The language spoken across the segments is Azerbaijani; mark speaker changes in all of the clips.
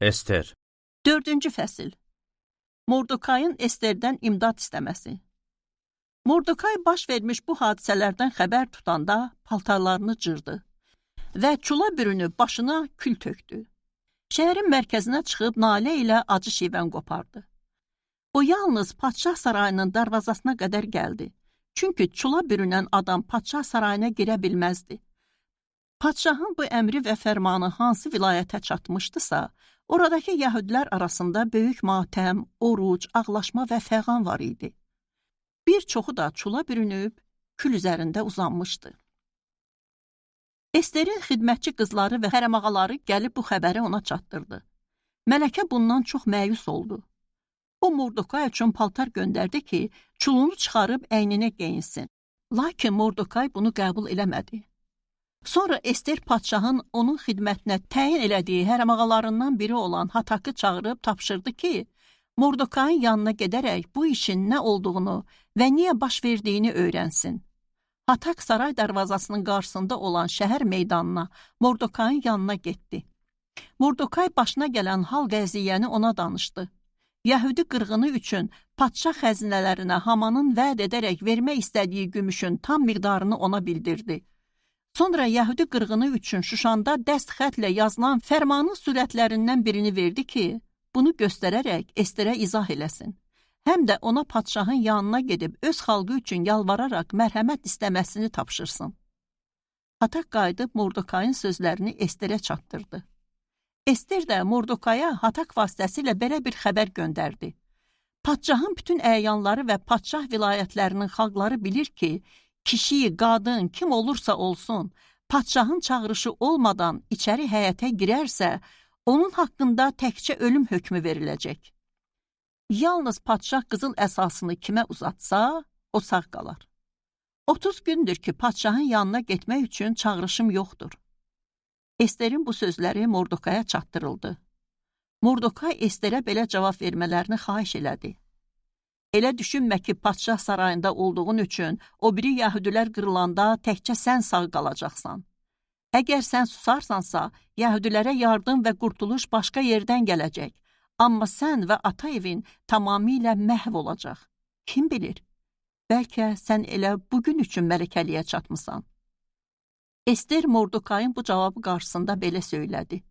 Speaker 1: Ester.
Speaker 2: 4-cü fəsil. Mordekayın Esterdən imdad istəməsi. Mordekay baş vermiş bu hadisələrdən xəbər tutanda paltarlarını cırdı və çula bürünüb başına kül tökdü. Şəhərin mərkəzinə çıxıb nalə ilə acı şivən qopardı. O yalnız padşah sarayının darvazasına qədər gəldi. Çünki çula bürünən adam padşah sarayına girə bilməzdi. Padşahın bu əmri və fərmanı hansı vilayətə çatmışdısa, oradakı yəhudilər arasında böyük matəm, oruc, ağlaşma və fəğan var idi. Bir çoxu da çula bürünüb, kül üzərində uzanmışdı. Esterin xidmətçi qızları və hərəmağaları gəlib bu xəbəri ona çatdırdı. Mələkə bundan çox məyus oldu. O Mordekay üçün paltar göndərdi ki, çulunu çıxarıb əyninə geyinsin. Lakin Mordekay bunu qəbul eləmədi. Sonra Ester padşahın onun xidmətinə təyin elədiyi hərəmağalarından biri olan Hatakı çağırıb tapşırdı ki, Mordekayın yanına gedərək bu işin nə olduğunu və niyə baş verdiyini öyrənsin. Hatak saray darvazasının qarşısında olan şəhər meydanına Mordekayın yanına getdi. Mordekay başına gələn hal qəziyyəni ona danışdı. Yəhudi qırğını üçün padşah xəzinələrinə Hamanın vəd edərək vermək istədiyi gümüşün tam miqdarını ona bildirdi. Sonra Yəhudi qırğını üçün Şuşanda dəst xətlə yazılan fərmanın surətlərindən birini verdi ki, bunu göstərərək Esterə izah eləsin. Həm də ona padşahın yanına gedib öz xalqı üçün yalvararaq mərhəmət istəməsini tapşırsın. Hatak qayıdıb Mordekayın sözlərini Esterə çatdırdı. Ester də Mordekaya Hatak vasitəsilə belə bir xəbər göndərdi. Padşahın bütün əyanları və padşah vilayətlərinin xalqları bilir ki, kişi, qadın, kim olursa olsun, padşahın çağırışı olmadan içəri həyətə girərsə, onun haqqında təkcə ölüm hökmü veriləcək. Yalnız padşah qızıl əsasını kimə uzatsa, o sağ qalar. 30 gündür ki, padşahın yanına getmək üçün çağırışım yoxdur. Esterin bu sözləri Mordekaya çatdırıldı. Mordekay Esterə belə cavab vermələrini xahiş elədi. Elə düşünmə ki, padşah sarayında olduğun üçün o biri yəhudilər qırılanda təkcə sən sağ qalacaqsan. Əgər sən susarsansa, yəhudilərə yardım və qurtuluş başqa yerdən gələcək. Amma sən və ata evin tamamilə məhv olacaq. Kim bilir? Bəlkə sən elə bugün üçün mələkəliyə çatmısan. Ester Mordekayın bu cavabı qarşısında belə söylədi.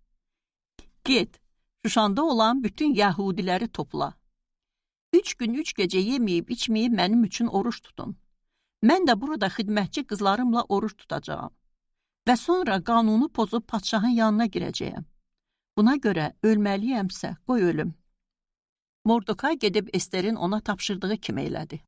Speaker 2: Get, Şuşanda olan bütün yəhudiləri topla. 3 gün 3 gecə yeməyib, içməyib mənim üçün oruç tutun. Mən də burada xidmətçi qızlarımla oruç tutacağam. Və sonra qanunu pozub padşahın yanına girəcəyəm. Buna görə ölməliyəmsə, qoy ölüm. Mordekay gedib Esterin ona tapşırdığı kimi elədi.